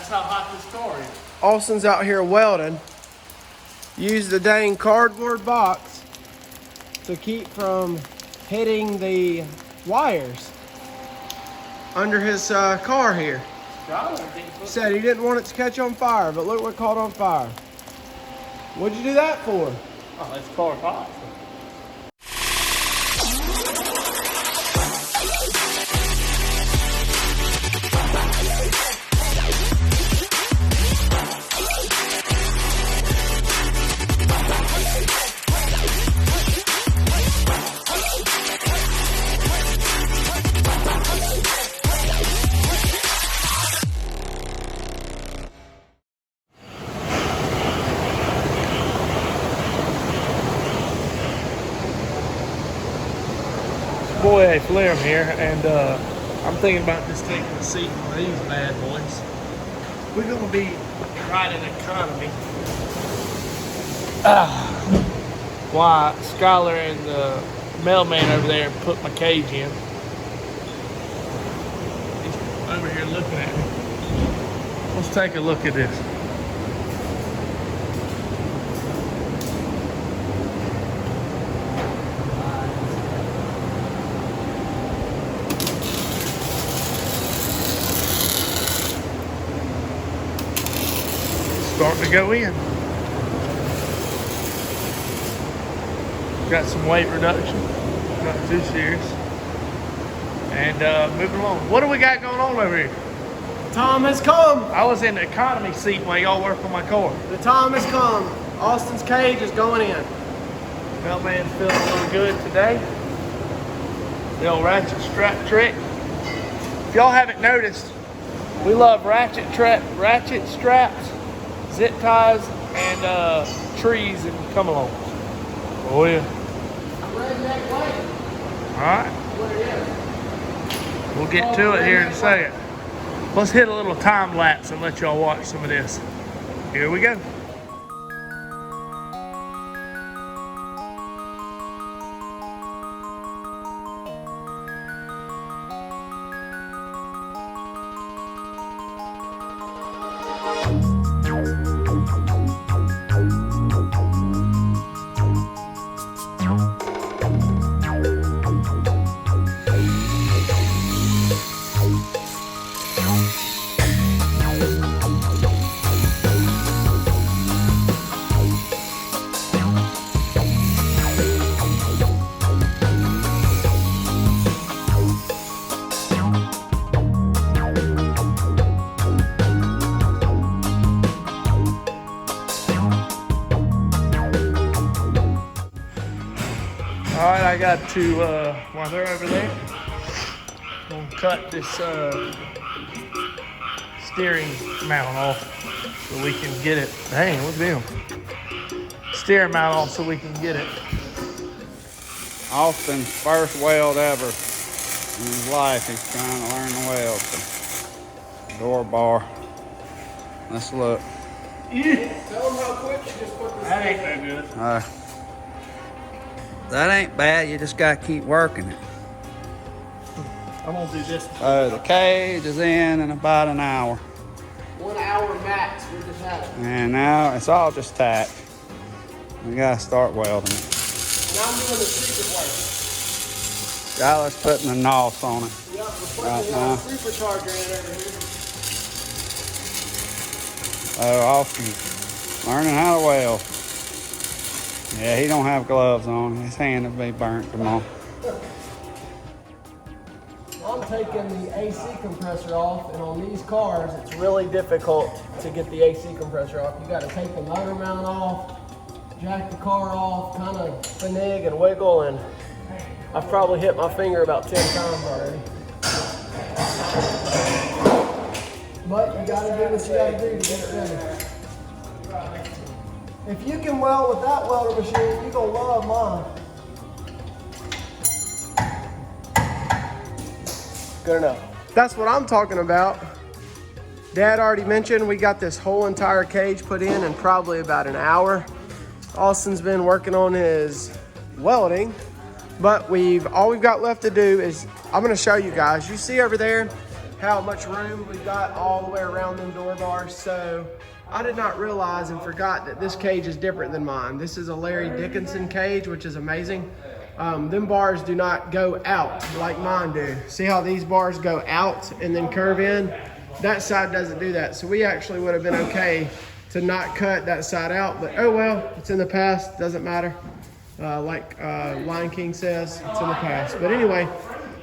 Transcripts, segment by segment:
That's how hot this car is. Austin's out here welding. Use the dang cardboard box to keep from hitting the wires under his car here. Said he didn't want it to catch on fire, but look what caught on fire. What'd you do that for? Oh, this car's hot. Boy, A-Flem here, and I'm thinking about just taking a seat on these bad boys. We're gonna be riding economy. Why Skylar and the mailman over there put my cage in. He's over here looking at me. Let's take a look at this. Starting to go in. Got some weight reduction, not too serious. And moving along. What do we got going on over here? Time has come. I was in the economy seat while y'all work on my car. The time has come. Austin's cage is going in. Mailman's feeling a little good today. The old ratchet strap trick. If y'all haven't noticed, we love ratchet straps, zip ties, and trees and come along. Oh yeah. Redneck way. Alright. We'll get to it here in a second. Let's hit a little time lapse and let y'all watch some of this. Here we go. Alright, I got to, while they're over there, I'm gonna cut this steering mount off so we can get it. Dang, look at them. Steering mount off so we can get it. Austin's first weld ever in his life. He's trying to learn to weld. So, door bar. Let's look. Yeah. Tell them how quick you just put this. That ain't no good. That ain't bad. You just gotta keep working it. I'm gonna do this. The cage is in about an hour. 1 hour max. We just had it. And now it's all just tack. We gotta start welding it. And I'm doing the secret work. Skylar's putting the NOS on it. Yep, we're putting the supercharger in over here. Oh, Austin's learning how to weld. Yeah, he don't have gloves on. His hand will be burnt tomorrow. I'm taking the AC compressor off, and on these cars, it's really difficult to get the AC compressor off. You got to take the motor mount off, jack the car off, kind of finig and wiggle, and I've probably hit my finger about 10 times already. But you got to do what you got to do to get it ready. If you can weld with that welder machine, you're going to love mine. Good enough. That's what I'm talking about. Dad already mentioned we got this whole entire cage put in probably about an hour. Austin's been working on his welding, but all we've got left to do is, I'm going to show you guys. You see over there how much room we've got all the way around them door bars. So I did not realize and forgot that this cage is different than mine. This is a Larry Dickinson cage, which is amazing. Them bars do not go out like mine do. See how these bars go out and then curve in? That side doesn't do that. So we actually would have been okay to not cut that side out, but oh well, it's in the past, doesn't matter. Like Lion King says, it's in the past. But anyway,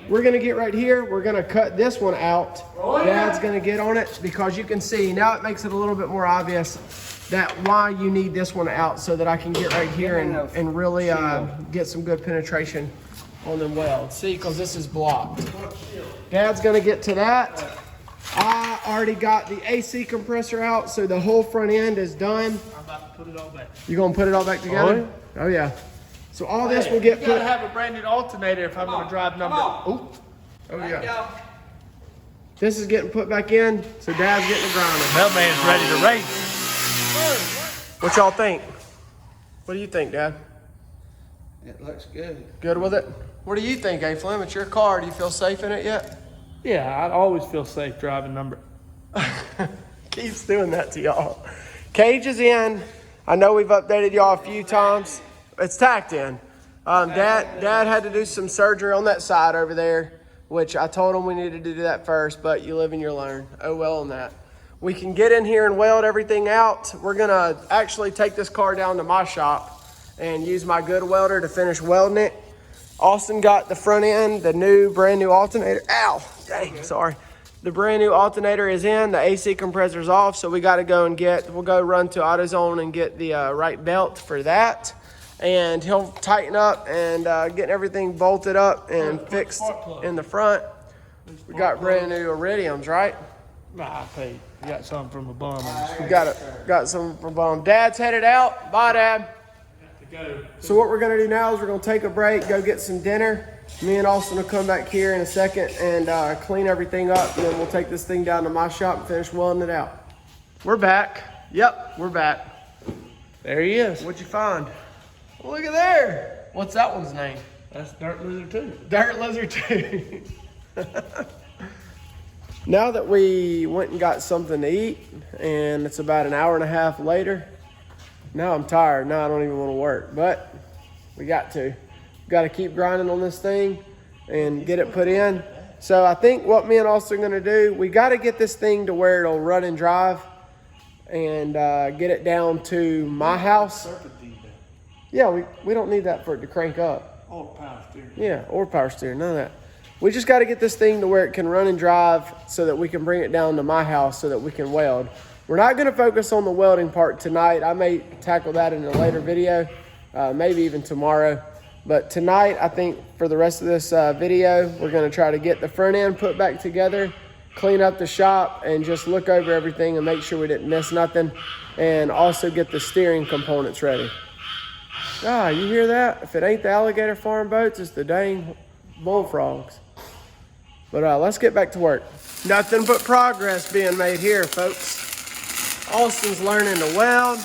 we're gonna get right here. We're gonna cut this one out. Dad's gonna get on it because you can see, now it makes it a little bit more obvious that why you need this one out so that I can get right here and really get some good penetration on them welds. See, because this is blocked. Dad's gonna get to that. I already got the AC compressor out, so the whole front end is done. I'm about to put it all back. You gonna put it all back together? Oh yeah. So all this will get you put. gotta have a brand new alternator if I'm gonna drive number. Oh yeah. This is getting put back in, so Dad's getting the grinding. Mailman's ready to race. What y'all think? What do you think, Dad? It looks good. Good with it? What do you think, A-Flem? It's your car. Do you feel safe in it yet? Yeah, I always feel safe driving number. Keeps doing that to y'all. Cage is in. I know we've updated y'all a few times. It's tacked in. Dad had to do some surgery on that side over there, which I told him we needed to do that first, but you live and you learn. Oh well on that. We can get in here and weld everything out. We're gonna actually take this car down to my shop and use my good welder to finish welding it. Austin got the front end, the brand new alternator. Ow, dang, sorry. The brand new alternator is in, the AC compressor's off, so we gotta go and we'll go run to AutoZone and get the right belt for that. And he'll tighten up and get everything bolted up and fixed in the front. We got brand new iridiums, right? Nah, I paid. You got something from a bum. We got some from bottom. Dad's headed out. Bye, Dad. So what we're gonna do now is we're gonna take a break, go get some dinner. Me and Austin will come back here in a second and clean everything up, and then we'll take this thing down to my shop and finish welding it out. We're back. Yep, we're back. There he is. What'd you find? Look at there. What's that one's name? That's Dirt Lizard 2. Dirt Lizard 2. Now that we went and got something to eat, and it's about an hour and a half later, now I'm tired. Now I don't even want to work, but we got to. Got to keep grinding on this thing and get it put in. So I think what me and Austin are going to do, we got to get this thing to where it'll run and drive and get it down to my house. Yeah, we don't need that for it to crank up. Or power steering. Yeah, or power steering, none of that. We just got to get this thing to where it can run and drive so that we can bring it down to my house so that we can weld. We're not going to focus on the welding part tonight. I may tackle that in a later video, maybe even tomorrow. But tonight, I think for the rest of this video, we're going to try to get the front end put back together, clean up the shop, and just look over everything and make sure we didn't miss nothing, and also get the steering components ready. Ah, you hear that? If it ain't the alligator farm boats, it's the dang bullfrogs. But let's get back to work. Nothing but progress being made here, folks. Austin's learning to weld.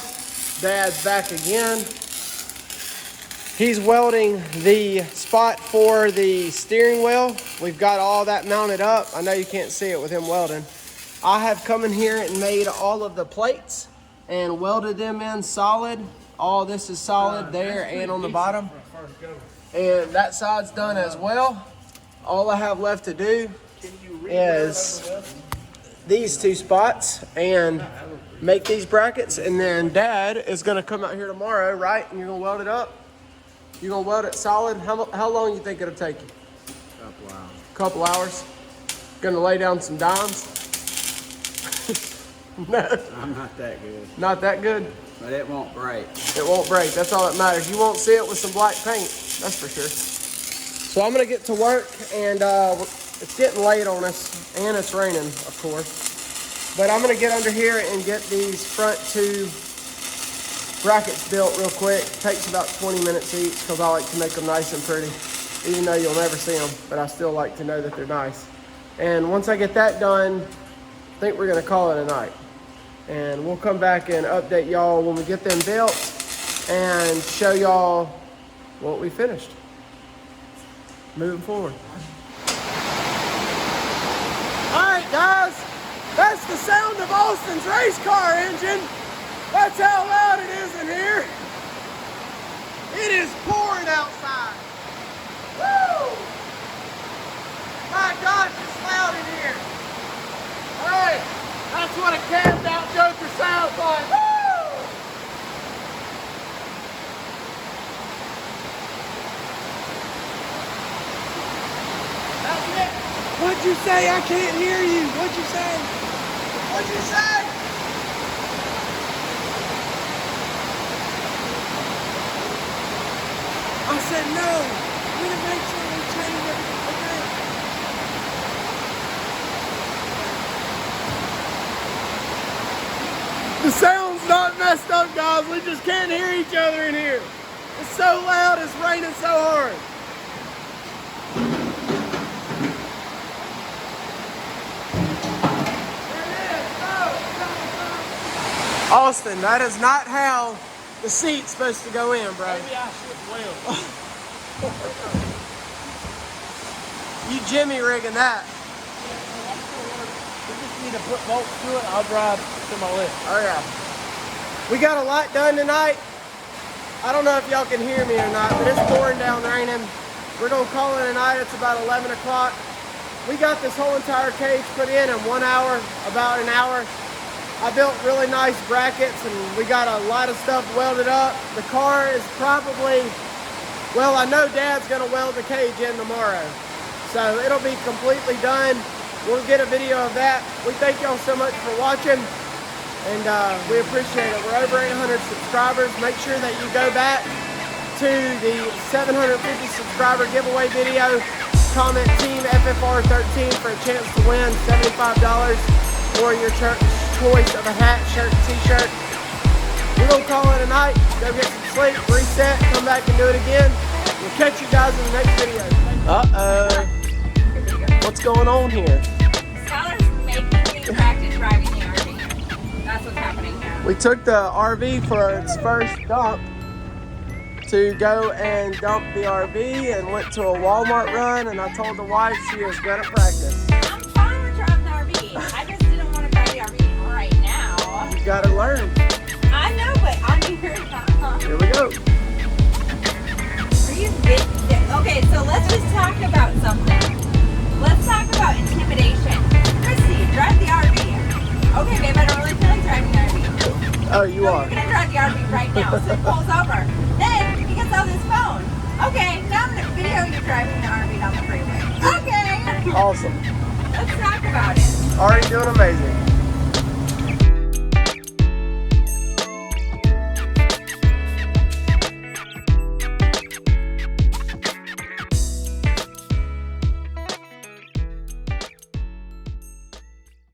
Dad's back again. He's welding the spot for the steering wheel. We've got all that mounted up. I know you can't see it with him welding. I have come in here and made all of the plates and welded them in solid. All this is solid there and on the bottom. And that side's done as well. All I have left to do is these two spots and make these brackets. And then Dad is gonna come out here tomorrow, right? And you're gonna weld it up? You're gonna weld it solid? How long you think it'll take you? Couple hours. Gonna lay down some dimes? No. I'm not that good. Not that good? But it won't break. It won't break, that's all that matters. You won't see it with some black paint, that's for sure. So I'm gonna get to work, and it's getting late on us, and it's raining, of course. But I'm gonna get under here and get these front two brackets built real quick. It takes about 20 minutes each, because I like to make them nice and pretty, even though you'll never see them, but I still like to know that they're nice. And once I get that done, I think we're gonna call it a night. And we'll come back and update y'all when we get them built and show y'all what we finished. Moving forward. All right, the sound of Austin's race car engine. That's how loud it is in here. It is pouring outside. Woo! My gosh, it's loud in here. All right, that's what a cammed out Joker sounds like. Woo! That's it. What'd you say? I can't hear you. What'd you say? What'd you say? I said no. We're gonna make sure we change it. Okay. The sound's not messed up, guys. We just can't hear each other in here. It's so loud. It's raining so hard. Austin, that is not how the seat's supposed to go in, bro. Maybe I should weld. You Jimmy rigging that. We just need to put bolts to it. I'll drive to my left. Oh yeah. We got a lot done tonight. I don't know if y'all can hear me or not, but it's pouring down raining. We're gonna call it a night. It's about 11 o'clock. We got this whole entire cage put in 1 hour, about an hour. I built really nice brackets and we got a lot of stuff welded up. The car is probably, well, I know Dad's gonna weld the cage in tomorrow. So it'll be completely done. We'll get a video of that. We thank y'all so much for watching and we appreciate it. We're over 800 subscribers. Make sure that you go back to the 750 subscriber giveaway video. Comment Team FFR13 for a chance to win $75 or your choice of a hat, shirt, t-shirt. We're gonna call it a night. Go get some sleep, reset, come back and do it again. We'll catch you guys in the next video. Uh-oh. What's going on here? Skylar's making me practice driving the RV. That's what's happening now. We took the RV for its first dump to go and dump the RV and went to a Walmart run, and I told the wife she is good at practice. I'm fine with driving the RV. I just didn't want to drive the RV right now. You gotta learn. I know, but I'm here now. Here we go. Are you okay, so let's just talk about something. Let's talk about intimidation. Christy, drive the RV. Okay, babe, I don't really feel like driving the RV. Oh, you So are. you're gonna drive the RV right now. So it pulls over. Then he gets on his phone. Okay, now I'm gonna video you driving the RV down the freeway. Okay. Awesome. Let's talk about it. Already doing amazing.